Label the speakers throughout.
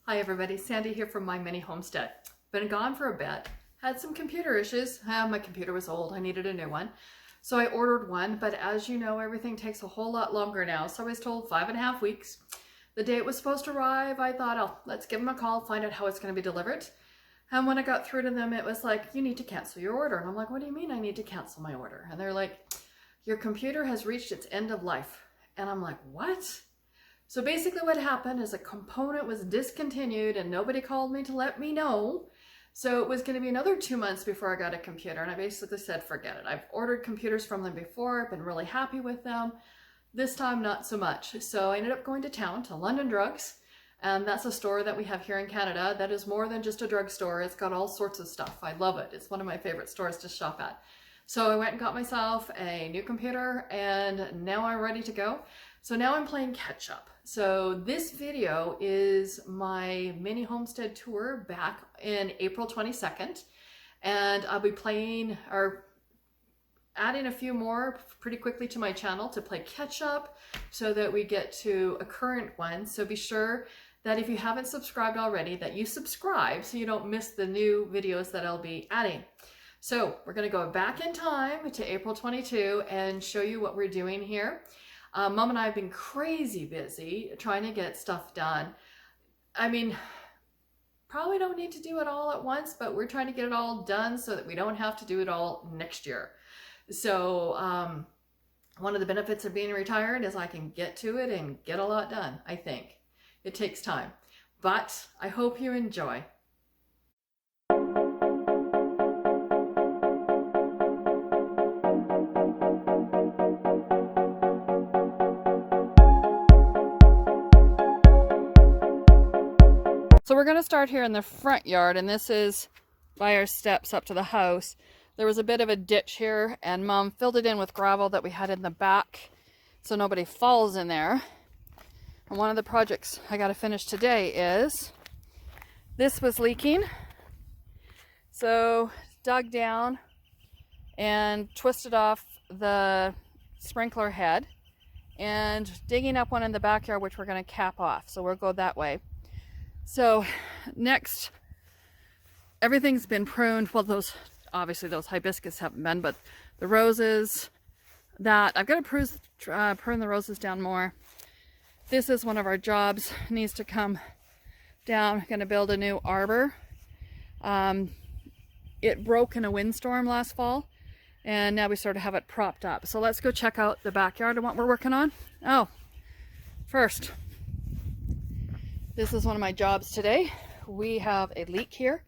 Speaker 1: Hi everybody, Sandy here from my Mini Homestead. Been gone for a bit, had some computer issues. My computer was old, I needed a new one. So I ordered one, but as you know, everything takes a whole lot longer now. So I was told 5.5 weeks. The day it was supposed to arrive, I thought, oh, let's give them a call, find out how it's going to be delivered. And when I got through to them, it was like, you need to cancel your order. And I'm like, what do you mean I need to cancel my order? And they're like, your computer has reached its end of life. And I'm like, what? So basically what happened is a component was discontinued and nobody called me to let me know. So it was going to be another 2 months before I got a computer. And I basically said, forget it. I've ordered computers from them before. I've been really happy with them. This time, not so much. So I ended up going to town to London Drugs. And that's a store that we have here in Canada that is more than just a drugstore. It's got all sorts of stuff. I love it. It's one of my favorite stores to shop at. So I went and got myself a new computer and now I'm ready to go. So now I'm playing catch up. So this video is my Mini Homestead Tour back in April 22nd. And I'll be playing or adding a few more pretty quickly to my channel to play catch up so that we get to a current one. So be sure that if you haven't subscribed already, that you subscribe so you don't miss the new videos that I'll be adding. So we're going to go back in time to April 22 and show you what we're doing here. Mom and I have been crazy busy trying to get stuff done. I mean, probably don't need to do it all at once, but we're trying to get it all done so that we don't have to do it all next year. So one of the benefits of being retired is I can get to it and get a lot done, I think. It takes time, but I hope you enjoy. So we're going to start here in the front yard, and this is by our steps up to the house. There was a bit of a ditch here, and Mom filled it in with gravel that we had in the back so nobody falls in there. And one of the projects I got to finish today is this was leaking. So dug down and twisted off the sprinkler head and digging up one in the backyard, which we're going to cap off. So we'll go that way. So next, everything's been pruned. Well, obviously those hibiscus haven't been, but the roses, I've got to prune the roses down more. This is one of our jobs, needs to come down. Going to build a new arbor. It broke in a windstorm last fall, and now we sort of have it propped up. So let's go check out the backyard and what we're working on. Oh, first, this is one of my jobs today. We have a leak here.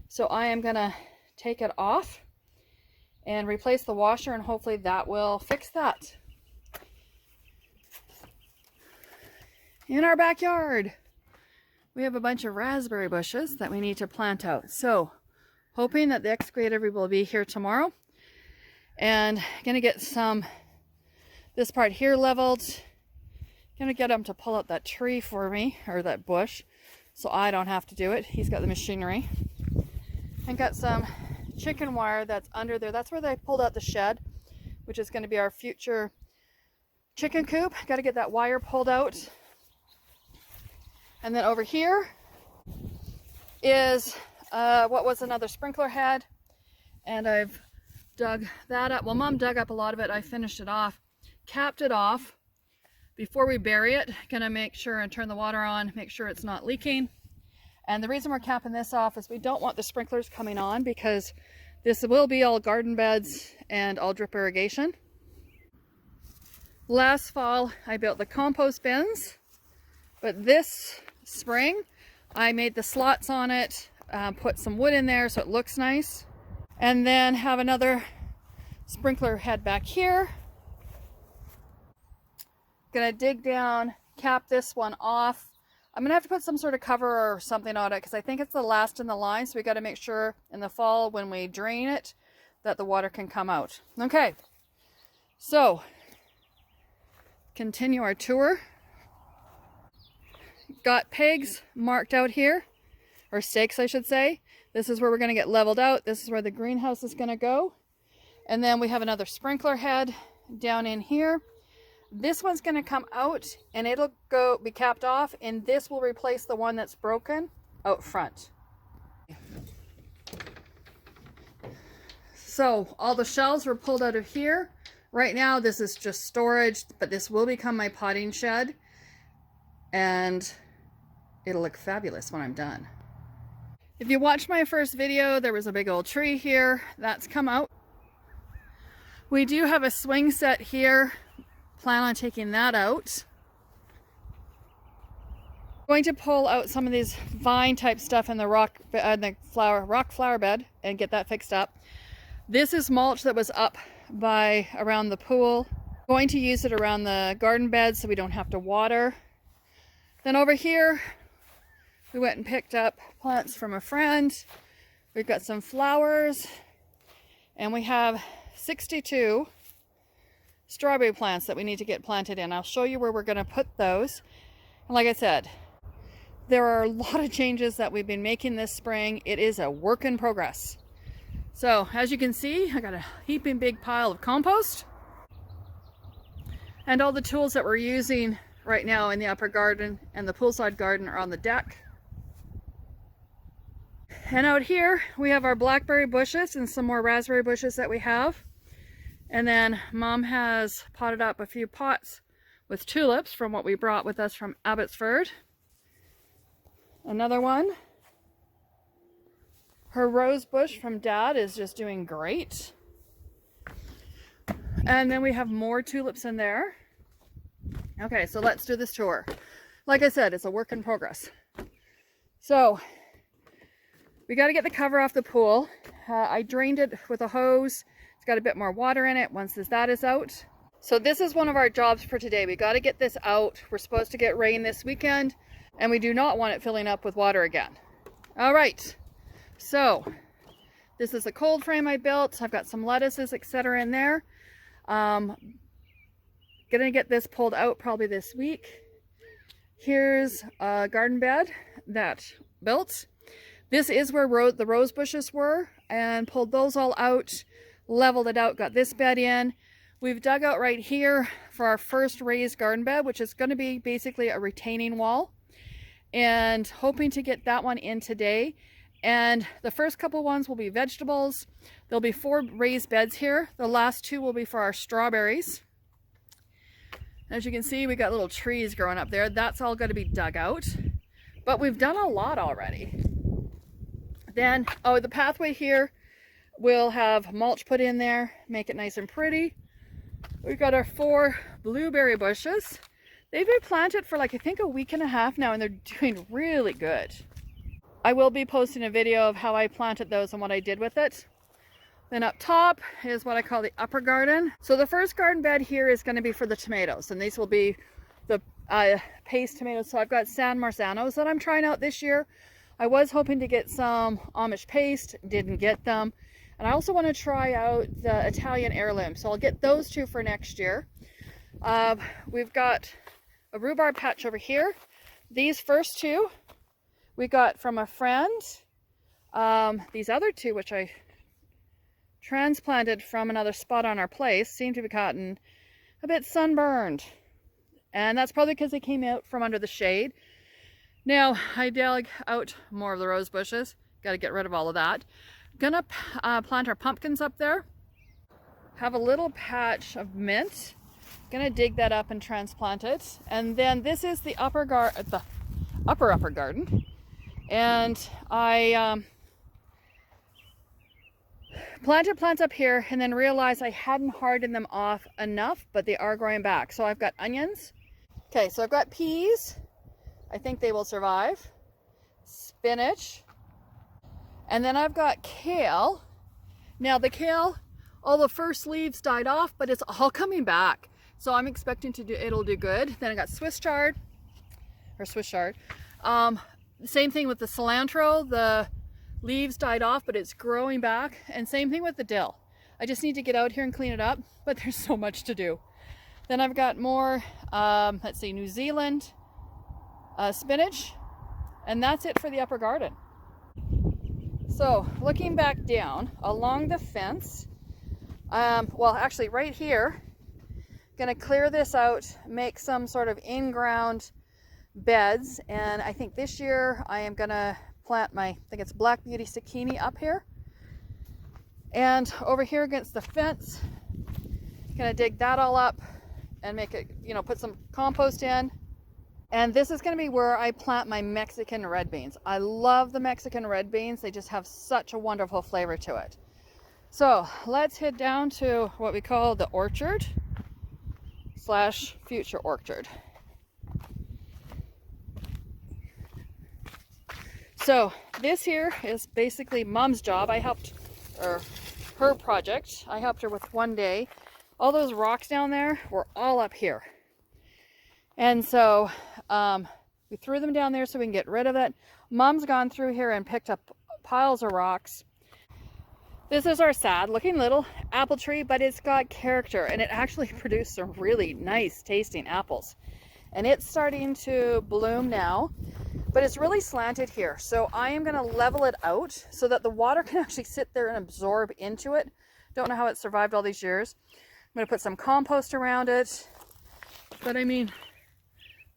Speaker 1: So I am gonna take it off and replace the washer, and hopefully that will fix that. In our backyard, we have a bunch of raspberry bushes that we need to plant out. So hoping that the excavator will be here tomorrow, and gonna get this part here leveled. Gonna get him to pull up that tree for me, or that bush, so I don't have to do it. He's got the machinery. And got some chicken wire that's under there. That's where they pulled out the shed, which is going to be our future chicken coop. Got to get that wire pulled out. And then over here is what was another sprinkler head, and I've dug that up. Well, Mom dug up a lot of it. I finished it off, capped it off. Before we bury it, gonna make sure and turn the water on, make sure it's not leaking. And the reason we're capping this off is we don't want the sprinklers coming on, because this will be all garden beds and all drip irrigation. Last fall, I built the compost bins, but this spring, I made the slots on it, put some wood in there so it looks nice, and then have another sprinkler head back here. Gonna dig down, cap this one off. I'm gonna have to put some sort of cover or something on it because I think it's the last in the line, so we got to make sure in the fall when we drain it that the water can come out. Okay, so continue our tour. Got pegs marked out here, or stakes I should say. This is where we're gonna get leveled out. This is where the greenhouse is gonna go. And then we have another sprinkler head down in here. This one's going to come out and it'll be capped off, and this will replace the one that's broken out front. So all the shelves were pulled out of here. Right now this is just storage, but this will become my potting shed, and it'll look fabulous when I'm done. If you watched my first video, there was a big old tree here. That's come out. We do have a swing set here. Plan on taking that out. I'm going to pull out some of these vine type stuff in the rock flower bed and get that fixed up. This is mulch that was up by around the pool. I'm going to use it around the garden bed so we don't have to water. Then over here, we went and picked up plants from a friend. We've got some flowers, and we have 62 strawberry plants that we need to get planted in. I'll show you where we're going to put those. And like I said, there are a lot of changes that we've been making this spring. It is a work in progress. So as you can see, I got a heaping big pile of compost. And all the tools that we're using right now in the upper garden and the poolside garden are on the deck. And out here we have our blackberry bushes and some more raspberry bushes that we have. And then Mom has potted up a few pots with tulips from what we brought with us from Abbotsford. Another one. Her rose bush from Dad is just doing great. And then we have more tulips in there. Okay, so let's do this tour. Like I said, it's a work in progress. So we got to get the cover off the pool. I drained it with a hose. It's got a bit more water in it once that is out. So this is one of our jobs for today. We got to get this out. We're supposed to get rain this weekend, and we do not want it filling up with water again. All right. So this is a cold frame I built. I've got some lettuces, etc. in there. Gonna get this pulled out probably this week. Here's a garden bed that built. This is where the rose bushes were, and pulled those all out, leveled it out, got this bed in. We've dug out right here for our first raised garden bed, which is going to be basically a retaining wall, and hoping to get that one in today. And the first couple ones will be vegetables. There'll be 4 raised beds here. The last 2 will be for our strawberries. As you can see, we got little trees growing up there. That's all going to be dug out, but we've done a lot already. Then, the pathway here will have mulch put in there, make it nice and pretty. We've got our 4 blueberry bushes. They've been planted for like, I think, a week and a half now, and they're doing really good. I will be posting a video of how I planted those and what I did with it. Then up top is what I call the upper garden. So the first garden bed here is going to be for the tomatoes, and these will be the paste tomatoes. So I've got San Marzanos that I'm trying out this year. I was hoping to get some Amish paste, didn't get them. And I also want to try out the Italian heirloom. So I'll get those 2 for next year. We've got a rhubarb patch over here. These first 2 we got from a friend. These other 2, which I transplanted from another spot on our place, seem to be gotten a bit sunburned. And that's probably because they came out from under the shade. Now, I dug out more of the rose bushes. Got to get rid of all of that. Gonna plant our pumpkins up there. Have a little patch of mint. Gonna dig that up and transplant it. And then this is the upper garden. And I planted plants up here and then realized I hadn't hardened them off enough, but they are growing back. So I've got onions. Okay, so I've got peas. I think they will survive. Spinach. And then I've got kale. Now the kale, all the first leaves died off, but it's all coming back. So I'm expecting it'll do good. Then I got Swiss chard. Same thing with the cilantro. The leaves died off, but it's growing back. And same thing with the dill. I just need to get out here and clean it up, but there's so much to do. Then I've got more, let's see, New Zealand spinach, and that's it for the upper garden. So looking back down along the fence, well, actually right here, Gonna clear this out, make some sort of in-ground beds, and I think this year I am gonna plant my, I think it's Black Beauty zucchini up here. And over here against the fence, gonna dig that all up and make it, you know, put some compost in. And this is gonna be where I plant my Mexican red beans. I love the Mexican red beans. They just have such a wonderful flavor to it. So let's head down to what we call the orchard / future orchard. So this here is basically Mom's job. I helped, or her project. I helped her with one day. All those rocks down there were all up here. And so we threw them down there so we can get rid of it. Mom's gone through here and picked up piles of rocks. This is our sad looking little apple tree, but it's got character and it actually produced some really nice tasting apples. And it's starting to bloom now, but it's really slanted here. So I am gonna level it out so that the water can actually sit there and absorb into it. Don't know how it survived all these years. I'm gonna put some compost around it. But I mean,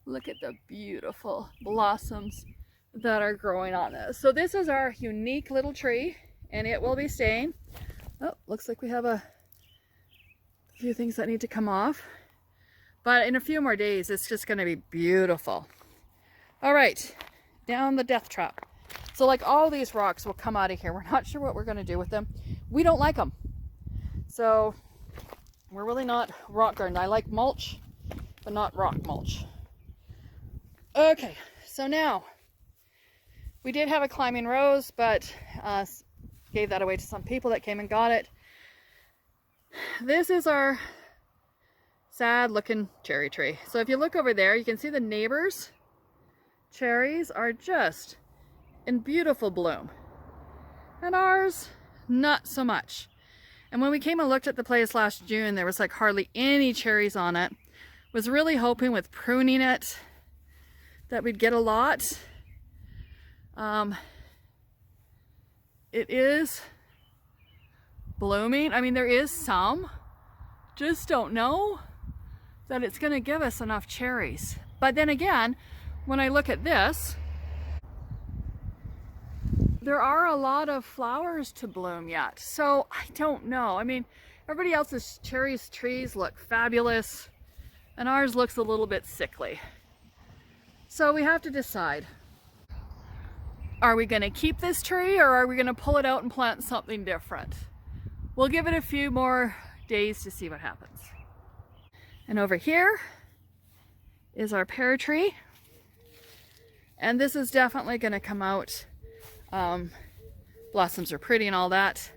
Speaker 1: look at the beautiful blossoms that are growing on this. So this is our unique little tree. And it will be staying. Oh, looks like we have a few things that need to come off. But in a few more days, it's just going to be beautiful. All right, down the death trap. So like all these rocks will come out of here. We're not sure what we're going to do with them. We don't like them. So we're really not rock garden. I like mulch, but not rock mulch. Okay, so now we did have a climbing rose, but gave that away to some people that came and got it. This is our sad looking cherry tree. So if you look over there, you can see the neighbors' cherries are just in beautiful bloom. And ours, not so much. And when we came and looked at the place last June, there was like hardly any cherries on it. Was really hoping with pruning it that we'd get a lot. It is blooming. I mean, there is some. Just don't know that it's going to give us enough cherries. But then again, when I look at this, there are a lot of flowers to bloom yet. So I don't know. I mean, everybody else's trees look fabulous, and ours looks a little bit sickly. So we have to decide. Are we going to keep this tree or are we going to pull it out and plant something different? We'll give it a few more days to see what happens. And over here is our pear tree. And this is definitely going to come out. Blossoms are pretty and all that,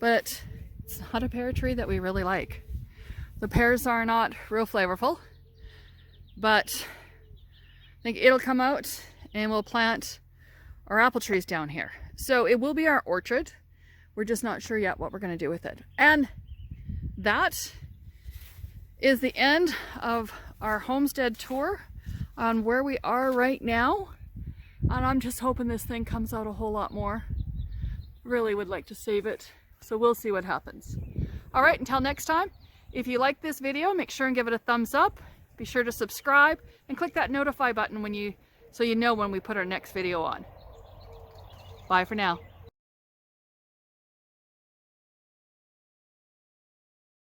Speaker 1: but it's not a pear tree that we really like. The pears are not real flavorful, but I think it'll come out and we'll plant our apple trees down here. So it will be our orchard. We're just not sure yet what we're going to do with it. And that is the end of our homestead tour on where we are right now. And I'm just hoping this thing comes out a whole lot more. Really would like to save it. So we'll see what happens. All right, until next time, if you like this video, make sure and give it a thumbs up. Be sure to subscribe and click that notify button so you know when we put our next video on. Bye for now.